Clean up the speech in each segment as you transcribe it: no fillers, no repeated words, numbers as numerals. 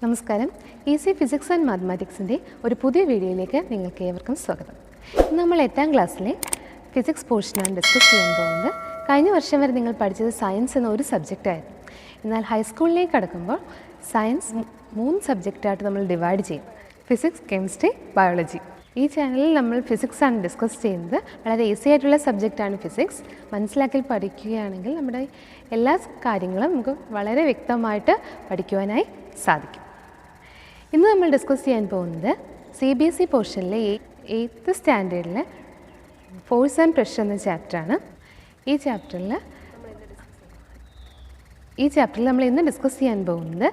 നമസ്കാരം. Easy physics and മാത്തമാറ്റിക്സിൻ്റെ ഒരു പുതിയ വീഡിയോയിലേക്ക് നിങ്ങൾക്ക് ഏവർക്കും സ്വാഗതം. നമ്മൾ 8ാം ക്ലാസ്സിലെ ഫിസിക്സ് പോർഷനാണ് ഡിസ്കസ് ചെയ്യാൻ പോകുന്നത്. കഴിഞ്ഞ വർഷം വരെ നിങ്ങൾ പഠിച്ചത് സയൻസ് എന്ന ഒരു സബ്ജക്റ്റായിരുന്നു. എന്നാൽ ഹൈസ്കൂളിലേക്ക് കടക്കുമ്പോൾ സയൻസ് 3 സബ്ജക്റ്റായിട്ട് നമ്മൾ ഡിവൈഡ് ചെയ്യും: ഫിസിക്സ്, കെമിസ്ട്രി, ബയോളജി. ഈ ചാനലിൽ നമ്മൾ ഫിസിക്സ് ആണ് ഡിസ്കസ് ചെയ്യുന്നത്. വളരെ ഈസി ആയിട്ടുള്ള സബ്ജക്റ്റാണ് ഫിസിക്സ്. മനസ്സിലാക്കി പഠിക്കുകയാണെങ്കിൽ നമ്മുടെ എല്ലാ കാര്യങ്ങളും നമുക്ക് വളരെ വ്യക്തമായിട്ട് പഠിക്കുവാനായി സാധിക്കും. ഇന്ന് നമ്മൾ ഡിസ്കസ് ചെയ്യാൻ പോകുന്നത് CBSE പോർഷനിലെ 8th സ്റ്റാൻഡേർഡിലെ ഫോഴ്സ് ആൻഡ് പ്രഷർ എന്ന ചാപ്റ്ററാണ്. ഈ ചാപ്റ്ററിൽ നമ്മൾ ഇന്ന് ഡിസ്കസ് ചെയ്യാൻ പോകുന്നത്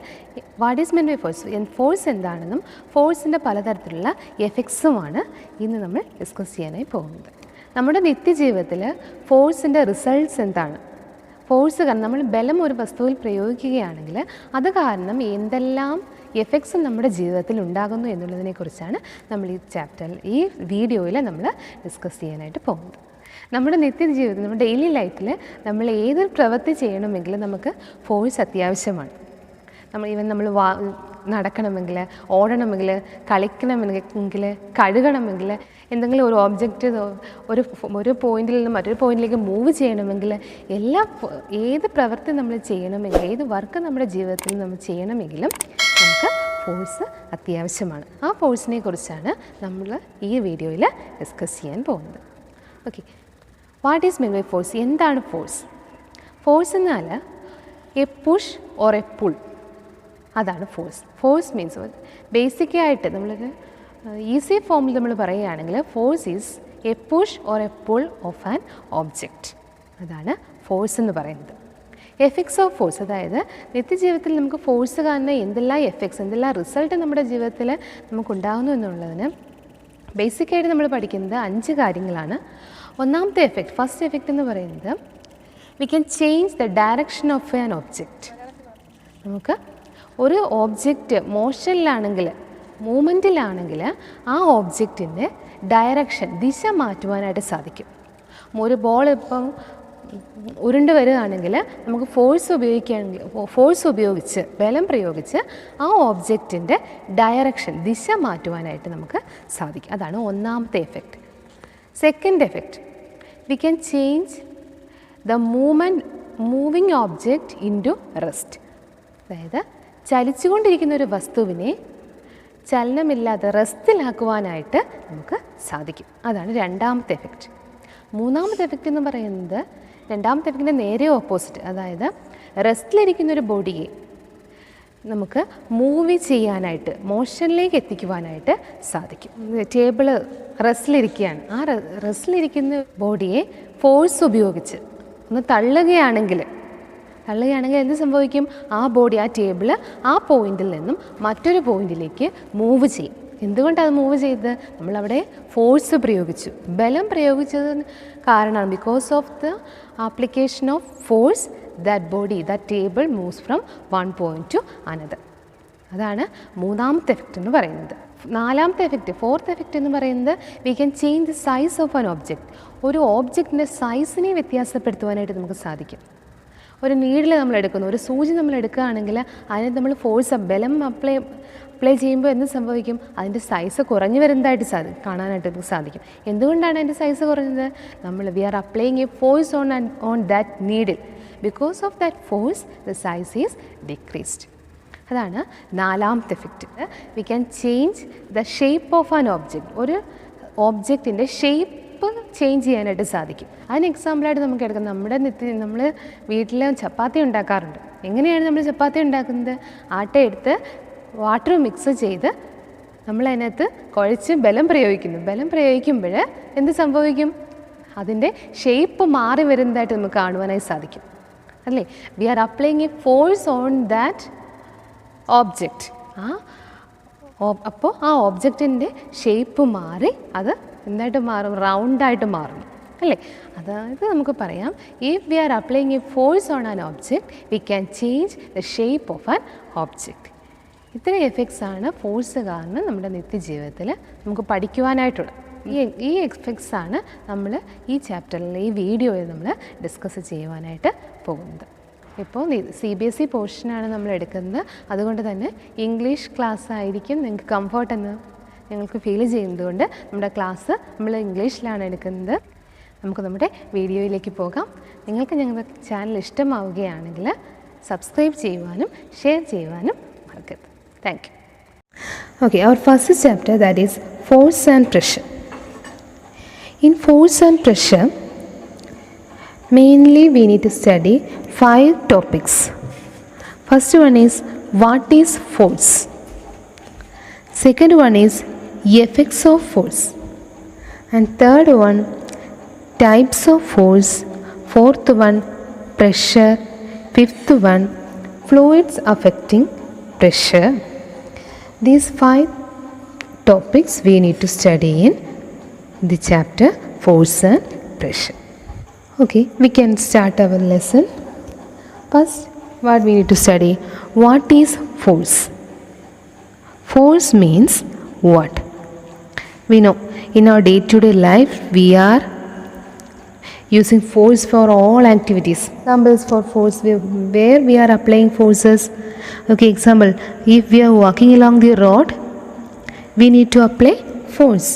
what is meant by force, force എന്താണെന്നും ഫോഴ്സിൻ്റെ പലതരത്തിലുള്ള എഫക്ട്സുമാണ് ഇന്ന് നമ്മൾ ഡിസ്കസ് ചെയ്യാനായി പോകുന്നത്. നമ്മുടെ നിത്യജീവിതത്തിൽ ഫോഴ്സിൻ്റെ റിസൾട്ട്സ് എന്താണ്, ഫോഴ്സ് കാരണം നമ്മൾ ബലം ഒരു വസ്തുവിൽ പ്രയോഗിക്കുകയാണെങ്കിൽ അത് കാരണം എന്തെല്ലാം എഫക്ട്സും നമ്മുടെ ജീവിതത്തിൽ ഉണ്ടാകുന്നു എന്നുള്ളതിനെക്കുറിച്ചാണ് നമ്മൾ ഈ ചാപ്റ്ററിൽ, ഈ വീഡിയോയിൽ നമ്മൾ ഡിസ്കസ് ചെയ്യാനായിട്ട് പോകുന്നത്. നമ്മുടെ നിത്യജീവിതത്തിൽ, നമ്മുടെ ഡെയിലി ലൈഫിൽ നമ്മൾ ഏതൊരു പ്രവൃത്തി ചെയ്യണമെങ്കിലും നമുക്ക് ഫോഴ്സ് അത്യാവശ്യമാണ്. നമ്മൾ നടക്കണമെങ്കിൽ, ഓടണമെങ്കിൽ, കളിക്കണമെങ്കിൽ, കഴുകണമെങ്കിൽ, എന്തെങ്കിലും ഒരു ഓബ്ജക്റ്റ് ഒരു പോയിന്റിൽ നിന്ന് മറ്റൊരു പോയിന്റിലേക്ക് മൂവ് ചെയ്യണമെങ്കിൽ, ഏത് പ്രവൃത്തി നമ്മൾ ചെയ്യണമെങ്കിൽ, ഏത് വർക്ക് നമ്മുടെ ജീവിതത്തിൽ നമ്മൾ ചെയ്യണമെങ്കിലും നമുക്ക് ഫോഴ്സ് അത്യാവശ്യമാണ്. ആ ഫോഴ്സിനെ കുറിച്ചാണ് നമ്മൾ ഈ വീഡിയോയിൽ ഡിസ്കസ് ചെയ്യാൻ പോകുന്നത്. Okay, what is meant by force? എന്താണ് ഫോഴ്സ്? ഫോഴ്സ് എന്നാൽ a push or a pull, അതാണ് ഫോഴ്സ്. ഫോഴ്സ് മീൻസ് ബേസിക്കായിട്ട് നമ്മളൊരു ഈസി ഫോമിൽ നമ്മൾ പറയുകയാണെങ്കിൽ force is a push or a pull of an object. അതാണ് ഫോഴ്സ് എന്ന് പറയുന്നത്. എഫക്ട്സ് ഓഫ് ഫോഴ്സ്, അതായത് നിത്യജീവിതത്തിൽ നമുക്ക് ഫോഴ്സ് കാരണം എന്തെല്ലാം എഫക്ട്സ്, എന്തെല്ലാം റിസൾട്ട് നമ്മുടെ ജീവിതത്തിൽ നമുക്കുണ്ടാകുന്നു എന്നുള്ളതിന് ബേസിക്കായിട്ട് നമ്മൾ പഠിക്കുന്നത് 5 കാര്യങ്ങളാണ്. ഒന്നാമത്തെ എഫക്റ്റ്, ഫസ്റ്റ് എഫക്റ്റ് എന്ന് പറയുന്നത് V can change the direction of an object. നമുക്ക് ഒരു ഓബ്ജക്റ്റ് മോഷനിലാണെങ്കിൽ, മൂവ്മെൻറ്റിലാണെങ്കിൽ ആ ഓബ്ജക്റ്റിൻ്റെ ഡയറക്ഷൻ, ദിശ മാറ്റുവാനായിട്ട് സാധിക്കും. ഒരു ബോൾ ഇപ്പം ഉരുണ്ട് വരികയാണെങ്കിൽ നമുക്ക് ഫോഴ്സ് ഉപയോഗിച്ച് ബലം പ്രയോഗിച്ച് ആ ഓബ്ജക്റ്റിൻ്റെ ഡയറക്ഷൻ, ദിശ മാറ്റുവാനായിട്ട് നമുക്ക് സാധിക്കും. അതാണ് ഒന്നാമത്തെ effect. Second effect, we can change the moving object into rest. അതായത് ചലിച്ചുകൊണ്ടിരിക്കുന്ന ഒരു വസ്തുവിനെ ചലനമില്ലാതെ റെസ്റ്റിലാക്കുവാനായിട്ട് നമുക്ക് സാധിക്കും. അതാണ് രണ്ടാമത്തെ എഫക്റ്റ്. മൂന്നാമത്തെ എഫക്റ്റ് എന്ന് പറയുന്നത് രണ്ടാമത്തെ എഫക്റ്റിൻ്റെ നേരെ ഓപ്പോസിറ്റ്, അതായത് റെസ്റ്റിലിരിക്കുന്നൊരു ബോഡിയെ നമുക്ക് മൂവ് ചെയ്യാനായിട്ട്, മോഷനിലേക്ക് എത്തിക്കുവാനായിട്ട് സാധിക്കും. ടേബിള് റെസ്റ്റിലിരിക്കുകയാണ്, ആ റെസ്റ്റിലിരിക്കുന്ന ബോഡിയെ ഫോഴ്സ് ഉപയോഗിച്ച് ഒന്ന് തള്ളുകയാണെങ്കിൽ എന്ത് സംഭവിക്കും? ആ ബോഡി, ആ ടേബിള് ആ പോയിന്റിൽ നിന്നും മറ്റൊരു പോയിന്റിലേക്ക് മൂവ് ചെയ്യും. എന്തുകൊണ്ടത് മൂവ് ചെയ്തത്? നമ്മളവിടെ ഫോഴ്സ് പ്രയോഗിച്ചു, ബലം പ്രയോഗിച്ചതിന് കാരണമാണ്. Because of the application of force that body, that table moves from one point two another. അതാണ് മൂന്നാമത്തെ എഫക്റ്റ് എന്ന് പറയുന്നത്. നാലാമത്തെ എഫക്റ്റ്, ഫോർത്ത് എഫക്റ്റ് എന്ന് പറയുന്നത് V can change the size of an object. ഒരു ഓബ്ജക്റ്റിൻ്റെ സൈസിനെ വ്യത്യാസപ്പെടുത്തുവാനായിട്ട് നമുക്ക് സാധിക്കും. ഒരു നീഡിൽ നമ്മൾ എടുക്കുന്നു, ഒരു സൂചി നമ്മൾ എടുക്കുകയാണെങ്കിൽ അതിന് നമ്മൾ ബലം അപ്ലൈ ചെയ്യുമ്പോൾ എന്ത് സംഭവിക്കും? അതിൻ്റെ സൈസ് കുറഞ്ഞു വരുന്നതായിട്ട് കാണാനായിട്ട് നമുക്ക് സാധിക്കും. എന്തുകൊണ്ടാണ് അതിൻ്റെ സൈസ് കുറഞ്ഞത്? We are applying a force on that needle. Because of that force the size is decreased. അതാണ് നാലാമത്തെ effect. We can change the shape of an object. ഒരു ഓബ്ജക്റ്റിൻ്റെ ഷേപ്പ് ചേഞ്ച് ചെയ്യാനായിട്ട് സാധിക്കും. അതിന് എക്സാമ്പിളായിട്ട് നമുക്ക് എടുക്കാം, നമ്മൾ വീട്ടിൽ ചപ്പാത്തി ഉണ്ടാക്കാറുണ്ട്. എങ്ങനെയാണ് നമ്മൾ ചപ്പാത്തി ഉണ്ടാക്കുന്നത്? ആട്ട എടുത്ത് വാട്ടർ മിക്സ് ചെയ്ത് നമ്മളതിനകത്ത് കുഴച്ച് ബലം പ്രയോഗിക്കുന്നു. ബലം പ്രയോഗിക്കുമ്പോൾ എന്ത് സംഭവിക്കും? അതിൻ്റെ ഷേപ്പ് മാറി വരുന്നതായിട്ട് നമുക്ക് കാണുവാനായി സാധിക്കും, അല്ലേ? We are applying a force on that object. അപ്പോൾ ആ ഓബ്ജക്റ്റിൻ്റെ ഷേപ്പ് മാറി അത് എന്തായിട്ട് മാറും? റൗണ്ടായിട്ട് മാറും, അല്ലേ? അതായത് നമുക്ക് പറയാം, if we are applying a force on an object V can change the shape of an object. ഇത്രയും എഫക്ട്സ് ആണ് ഫോഴ്സ് കാരണം നമ്മുടെ നിത്യജീവിതത്തിൽ നമുക്ക് പഠിക്കുവാനായിട്ടുള്ളത്. ഈ എഫക്ട്സ് ആണ് നമ്മൾ ഈ ചാപ്റ്ററിൽ, ഈ വീഡിയോയിൽ നമ്മൾ ഡിസ്കസ് ചെയ്യുവാനായിട്ട് പോകുന്നത്. ഇപ്പോൾ CBSE പോർഷനാണ് നമ്മൾ എടുക്കുന്നത്. അതുകൊണ്ട് തന്നെ ഇംഗ്ലീഷ് ക്ലാസ് ആയിരിക്കും നിങ്ങൾക്ക് കംഫർട്ട് എന്ന് ഞങ്ങൾക്ക് ഫീൽ ചെയ്യുന്നതുകൊണ്ട് നമ്മുടെ ക്ലാസ് നമ്മൾ ഇംഗ്ലീഷിലാണ് എടുക്കുന്നത്. നമുക്ക് നമ്മുടെ വീഡിയോയിലേക്ക് പോകാം. നിങ്ങൾക്ക് ഞങ്ങളുടെ ചാനൽ ഇഷ്ടമാവുകയാണെങ്കിൽ സബ്സ്ക്രൈബ് ചെയ്യുവാനും ഷെയർ ചെയ്യുവാനും മറക്കരുത്. Thank you. Okay, our first chapter, that is force and pressure. In force and pressure, mainly we need to study 5 topics. First one is what is force. Second one is effects of force. And third one, types of force. Fourth one, pressure. Fifth one, fluids affecting pressure. These 5 topics we need to study in the chapter force and pressure. Okay, we can start our lesson. First, what we need to study? What is force? Force means what? We know in our day-to-day life we are using force for all activities. Examples for force, where we are applying forces. Okay, example, if we are walking along the road, we need to apply force.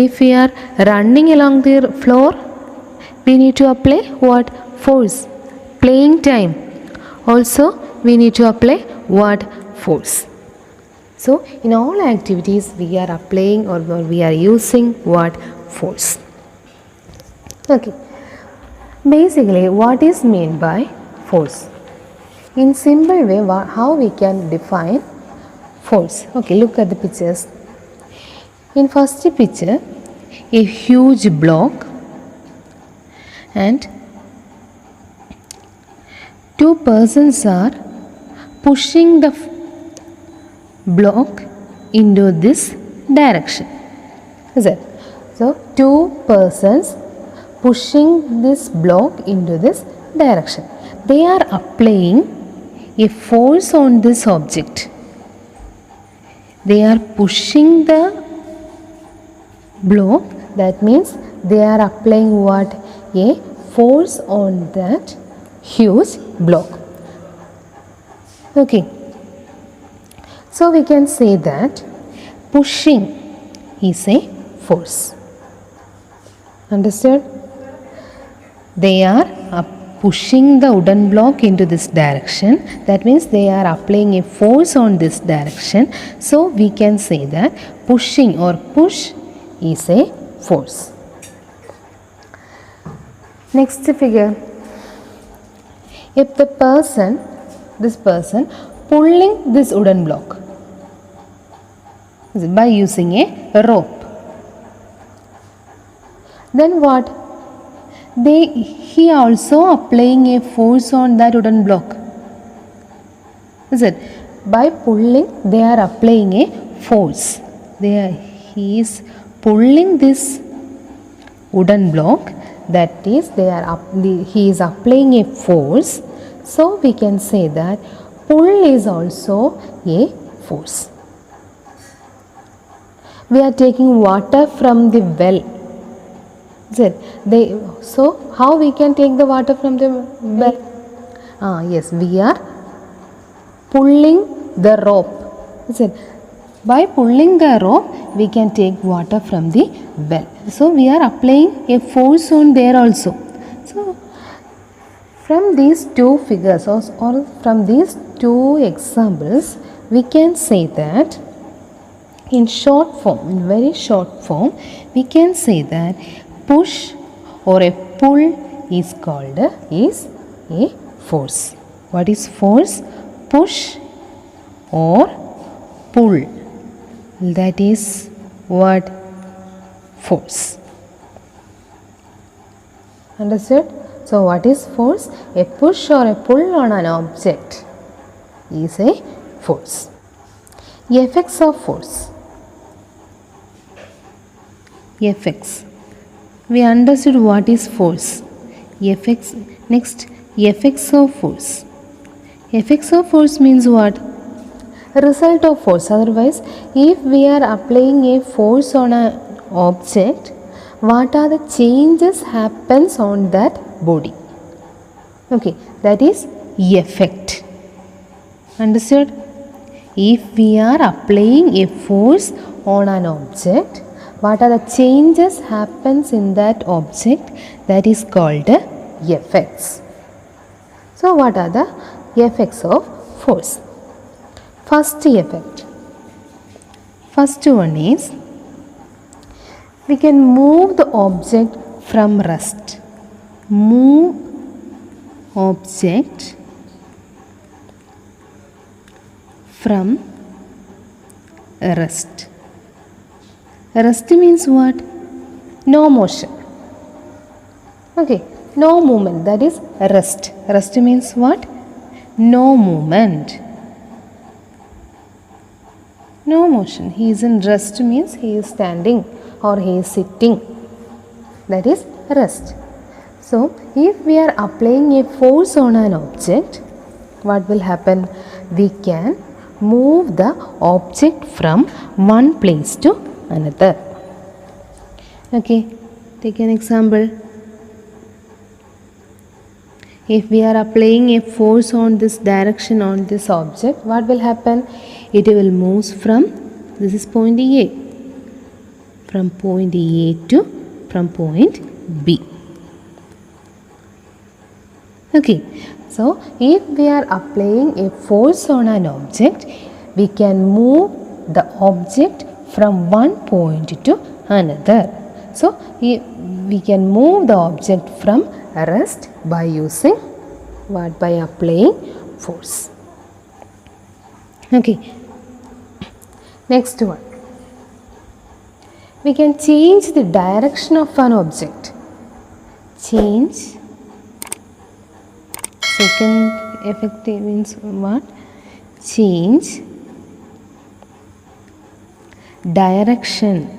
If we are running along the floor, we need to apply what? Force. Playing time, also we need to apply what? Force. So in all activities we are applying or we are using what? Force. Okay, basically what is meant by force? In simple way, how we can define force? Okay, look at the pictures. In first picture, a huge block and 2 persons are pushing the block into this direction. Is it? So 2 persons pushing this block into this direction. They are applying a force on this object. They are pushing the block, that means they are applying what? A force on that huge block. Okay, so we can say that pushing is a force. Understood? They are pushing the wooden block into this direction, that means they are applying a force on this direction. So we can say that pushing or push is a force. Next figure, if this person pulling this wooden block by using a rope, then what? He also applying a force on that wooden block. Is it? By pulling, they are applying a force. He is pulling this wooden block, that is he is applying a force. So we can say that pull is also a force. We are taking water from the well. So how we can take the water from the well? Yes, we are pulling the rope. By pulling the rope we can take water from the well. So we are applying a force on there also. So from these 2 figures or from these 2 examples, we can say that in short form, in very short form, we can say that push or a pull is called a force. What is force? Push or pull, that is what? Force. Understood? So what is force? A push or a pull on an object is a force. Effects of force. Effects. We understood what is force. Effects. Next, effects of force. Effects of force means what? Result of force. Otherwise, if we are applying a force on an object, what are the changes happens on that body? Okay, that is effect. Understood? If we are applying a force on an object, what are the changes happens in that object? That is called effects. So what are the effects of force? First effect. First one is we can move the object from rest. Move object from rest. Rest means what? No motion. Okay, no movement, that is rest. Rest means what? No movement. No motion. He is in rest means he is standing or he is sitting. That is rest. So, if we are applying a force on an object, what will happen? We can move the object from one place to another. Okay, take an example. If we are applying a force on this direction on this object, what will happen? It will move from, this is point A, from point A to from point B. Okay, so if we are applying a force on an object, we can move the object from one point to another. So, we can move the object from rest by using what? By applying force. Okay, next one. We can change the direction of an object. Change. Second effect means what? Change direction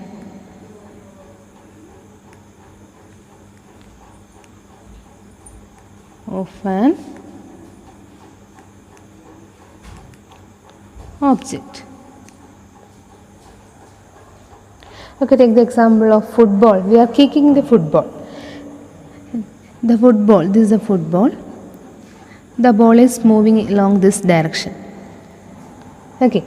of an object. Okay, take the example of football. We are kicking the football. The football, this is a football. The ball is moving along this direction. Okay,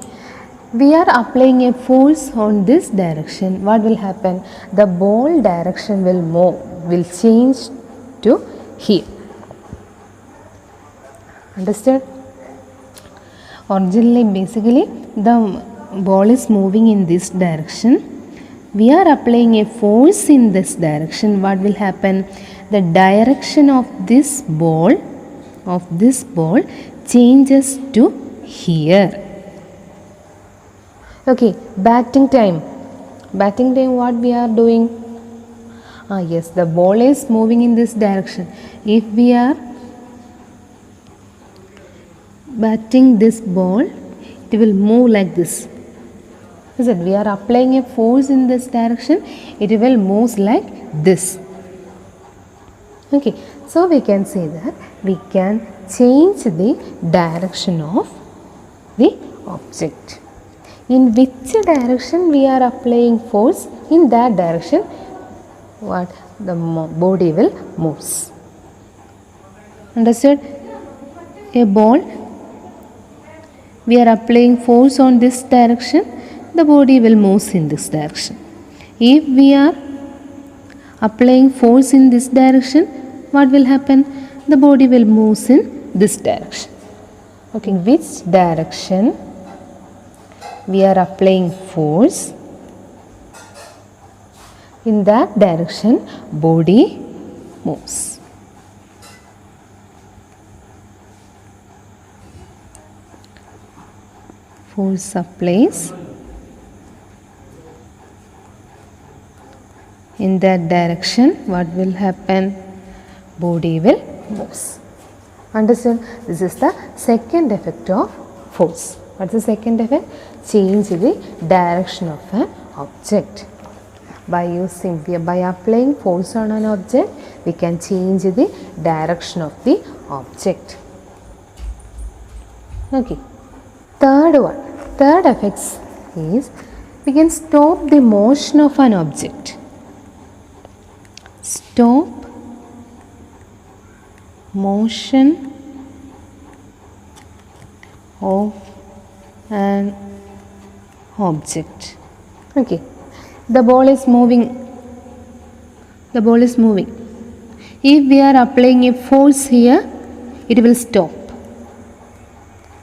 we are applying a force on this direction. What will happen? The ball direction will move, will change to here. Understood? Originally, basically, the ball is moving in this direction. We are applying a force in this direction. What will happen? The direction of this ball changes to here. Okay, batting time. Batting time, what we are doing? Yes, the ball is moving in this direction. If we are batting this ball, it will move like this. Is it? We are applying a force in this direction, it will move like this. Okay, so we can say that we can change the direction of the object. In which direction we are applying force, in that direction what? The body will move. Understood? A ball, we are applying force on this direction, the body will move in this direction. If we are applying force in this direction, what will happen? The body will move in this direction. Okay, which direction we are applying force, in that direction body moves. Force applies in that direction, what will happen? Body will move. Understand? This is the second effect of force. What is the second effect? Change the direction of an object. By applying force on an object, we can change the direction of the object. Okay. Third effect is we can stop the motion of an object. Stop motion of an object. Okay, the ball is moving. The ball is moving. If we are applying a force here, it will stop.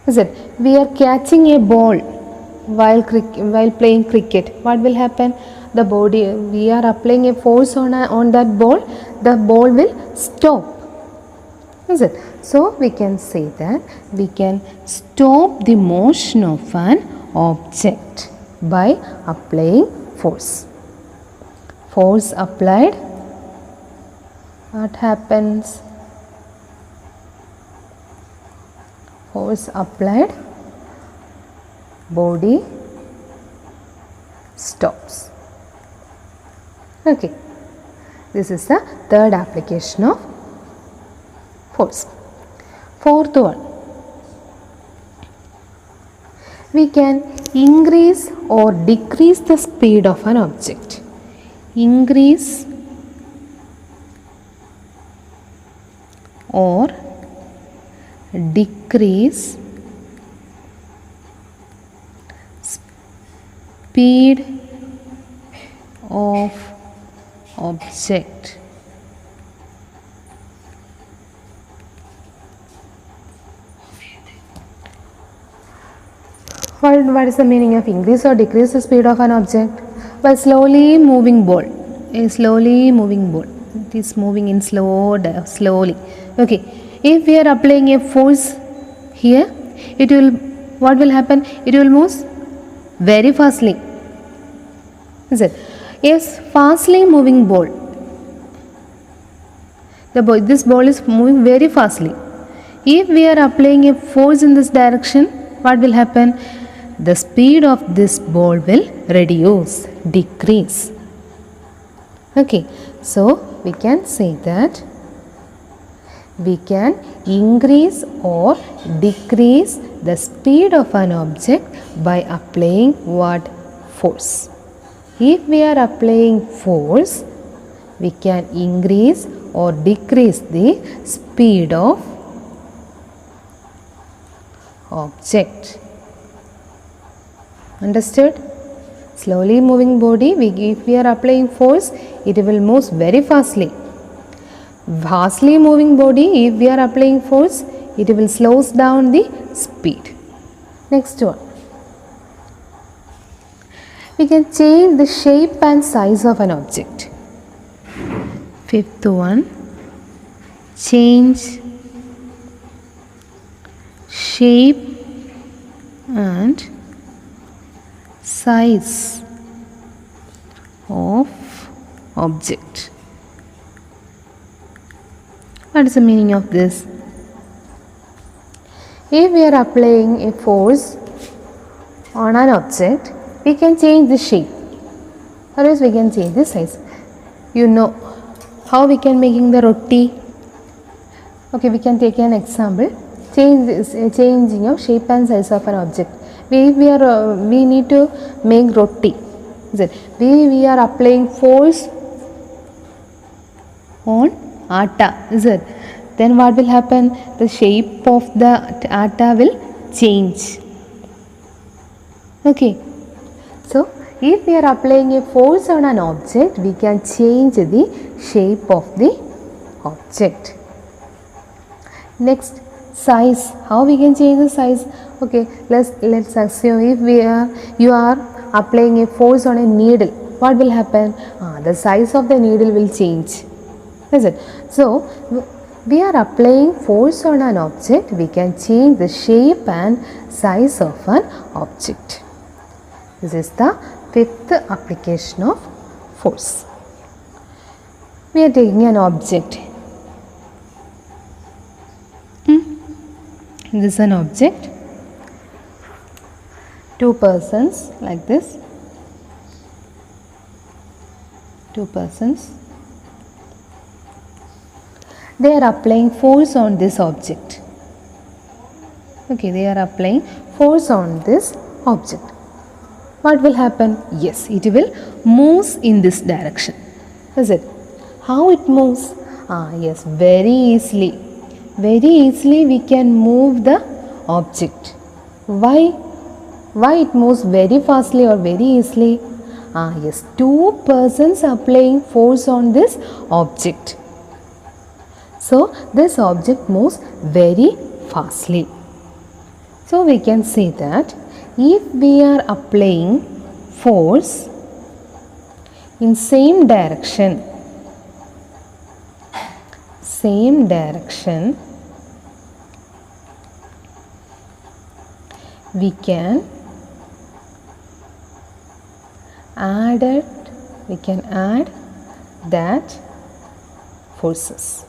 Is it? We are catching a ball while playing cricket. What will happen? The body, we are applying a force on that ball. The ball will stop. Is it? So we can say that we can stop the motion of an object by applying force. Force applied. What happens? Force applied, body stops. Okay, this is the third application of force. Fourth one, we can increase or decrease the speed of an object. Increase or decrease speed of object. What is the meaning of increase or decrease the speed of an object? By slowly moving ball. A slowly moving ball. It is moving in slowly. Okay. If we are applying a force here, what will happen? It will move very fastly. Is it? Yes, fastly moving ball. This ball is moving very fastly. If we are applying a force in this direction, what will happen? The speed of this ball will reduce, decrease. Okay, so we can say that we can increase or decrease the speed of an object by applying what? Force. If we are applying force, we can increase or decrease the speed of object. Understood? Slowly moving body, if we are applying force, it will move very fastly. Fastly moving body, if we are applying force, it will slow down the speed. Next one, we can change the shape and size of an object. Fifth one, change shape and size of object. What is the meaning of this? If we are applying a force on an object, we can change the shape, or else we can change the size. You know how we can making the roti? Okay, we can take an example. Changing of shape and size of an object. We need to make roti. We are applying force on atta. Is it? Then what will happen? The shape of the atta will change. Okay. So if we are applying a force on an object, we can change the shape of the object. Next, size. How we can change the size? Okay, let's assume if you are applying a force on a needle, what will happen? The size of the needle will change. Is it? So we are applying force on an object, we can change the shape and size of an object. This is the fifth application of force. We are taking an object. This is an object. Two persons like this. Two persons. They are applying force on this object. Okay, they are applying force on this object. What will happen? Yes, it will move in this direction. Is it? How it moves? Yes, very easily. Very easily we can move the object. Why? Why it moves very fastly or very easily? Yes, two persons are applying force on this object. So this object moves very fastly. So we can say that if we are applying force in same direction, we can add that forces.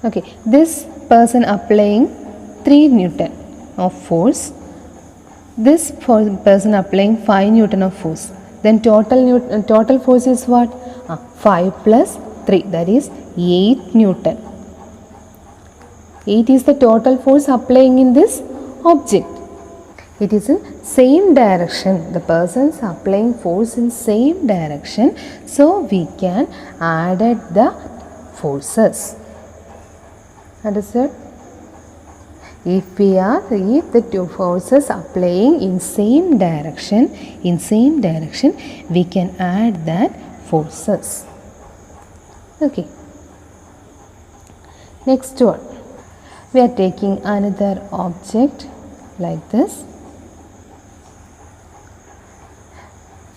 Okay, this person applying 3 Newton of force, this person applying 5 Newton of force, then total force is what? 5 plus 3, that is 8 Newton. 8 is the total force applying in this object. It is in same direction. The persons applying force in same direction. So we can add the forces. Understood? If the two forces applying in same direction, we can add that forces. Okay. Next one. We are taking another object like this.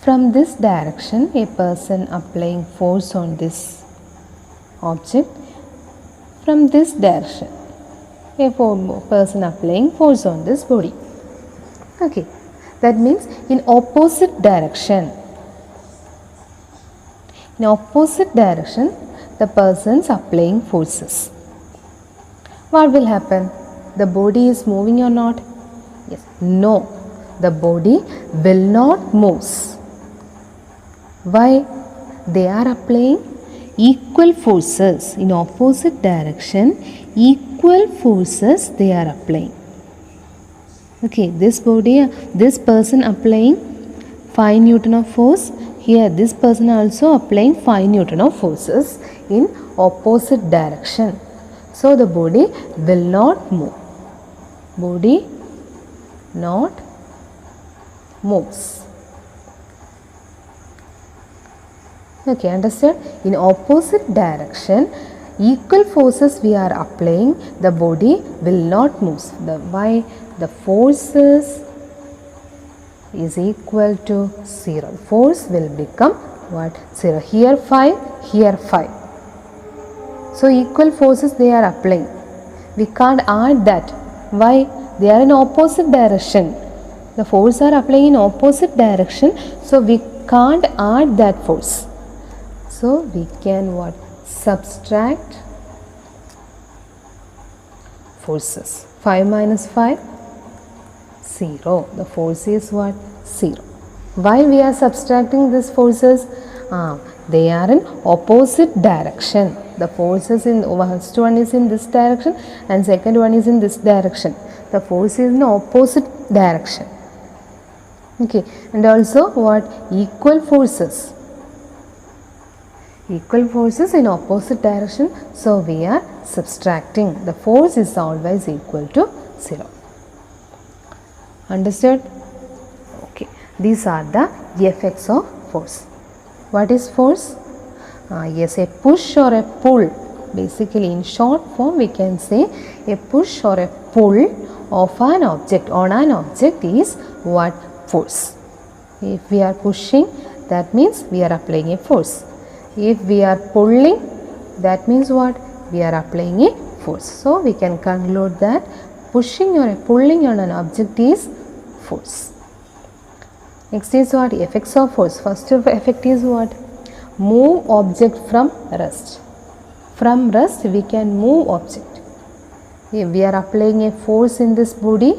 From this direction, a person applying force on this object. From this direction, a person applying force on this body. Okay, that means in opposite direction. In opposite direction, the persons applying forces. What will happen? The body is moving or not? Yes. No, the body will not move. Why? They are applying equal forces in opposite direction. Equal forces they are applying. Okay, this person applying 5 Newton of force. Here this person also applying 5 Newton of forces in opposite direction. So the body will not move. Body not moves. Okay, understand? In opposite direction, equal forces we are applying, the body will not move. Why? The forces is equal to 0. Force will become what? 0. Here 5, here 5. So equal forces they are applying. We can't add that. Why? They are in opposite direction. The force are applying in opposite direction. So we can't add that force. So we can what? Subtract forces. 5 minus 5, 0. The force is what? 0. Why we are subtracting these forces? They are in opposite direction. The forces in first one is in this direction and second one is in this direction. The force is in opposite direction. Okay, and also what? Equal forces. Equal forces in opposite direction. So we are subtracting. The force is always equal to 0. Understood? Okay. These are the effects of force. What is force? Yes, a push or a pull. Basically, in short form, we can say a push or a pull of an object on an object is what? Force. If we are pushing, that means we are applying a force. If we are pulling, that means what? We are applying a force. So we can conclude that pushing or pulling on an object is force. Next is what? Effects of force. First effect is what? Move object from rest. From rest we can move object. If we are applying a force in this body,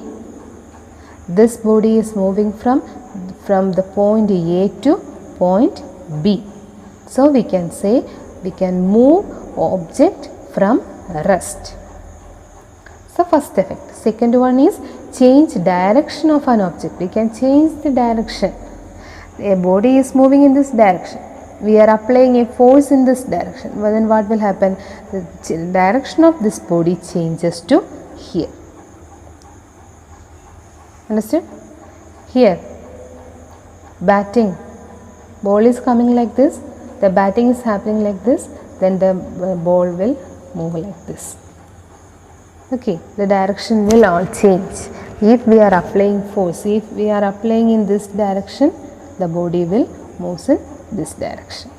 this body is moving from the point A to point B. So we can say we can move object from rest. So first effect. Second one is change direction of an object. We can change the direction. A body is moving in this direction. We are applying a force in this direction. Well, then what will happen? The direction of this body changes to here. Understood? Here, batting, ball is coming like this, the batting is happening like this, then the ball will move like this. Okay, the direction will all change. If we are applying force, if we are applying in this direction, the body will move in this direction.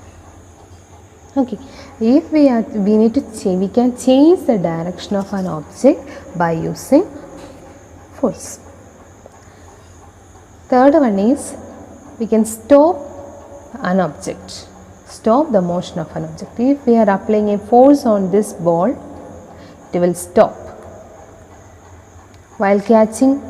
Okay, if we can change the direction of an object by using force. Third one is, we can stop an object, stop the motion of an object. If we are applying a force on this ball, it will stop. While catching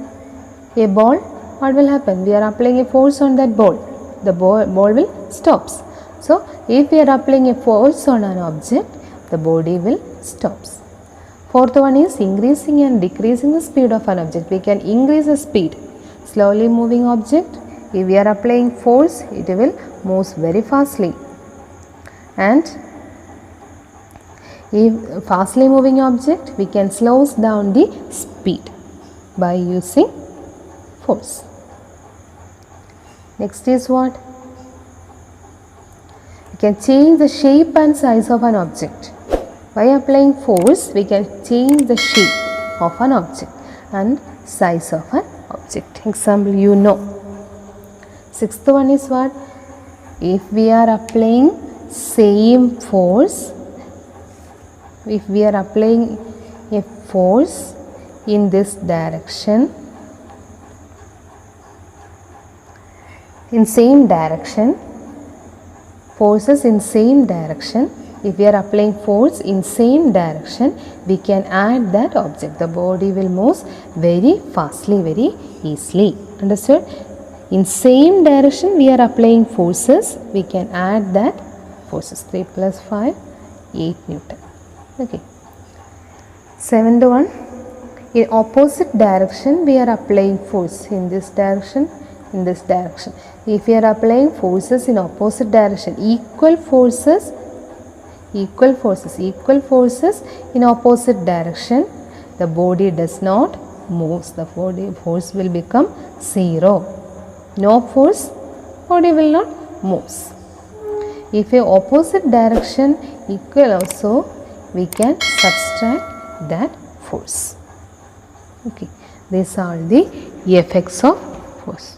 a ball, what will happen? We are applying a force on that ball, the ball will stops. So if we are applying a force on an object, the body will stops. Fourth one is increasing and decreasing the speed of an object. We can increase the speed. Slowly moving object, if we are applying force, it will move very fastly. And if fastly moving object, we can slow down the speed by using force. Next is what? We can change the shape and size of an object. By applying force, we can change the shape of an object and size of an object. Example, you know. Sixth one is what? If we are applying same force, if we are applying a force in this direction, in same direction, forces in same direction, if we are applying force in same direction, we can add that object. The body will move very fastly, very easily. Understood? In same direction we are applying forces, we can add that forces. 3 plus 5, 8 Newton. Okay. Seventh one, in opposite direction we are applying force. In this direction, in this direction. If we are applying forces in opposite direction, equal forces in opposite direction, the body does not move. The body force will become 0. No force, body will not move. If a opposite direction equal also, we can subtract that force. Okay, these are the effects of force.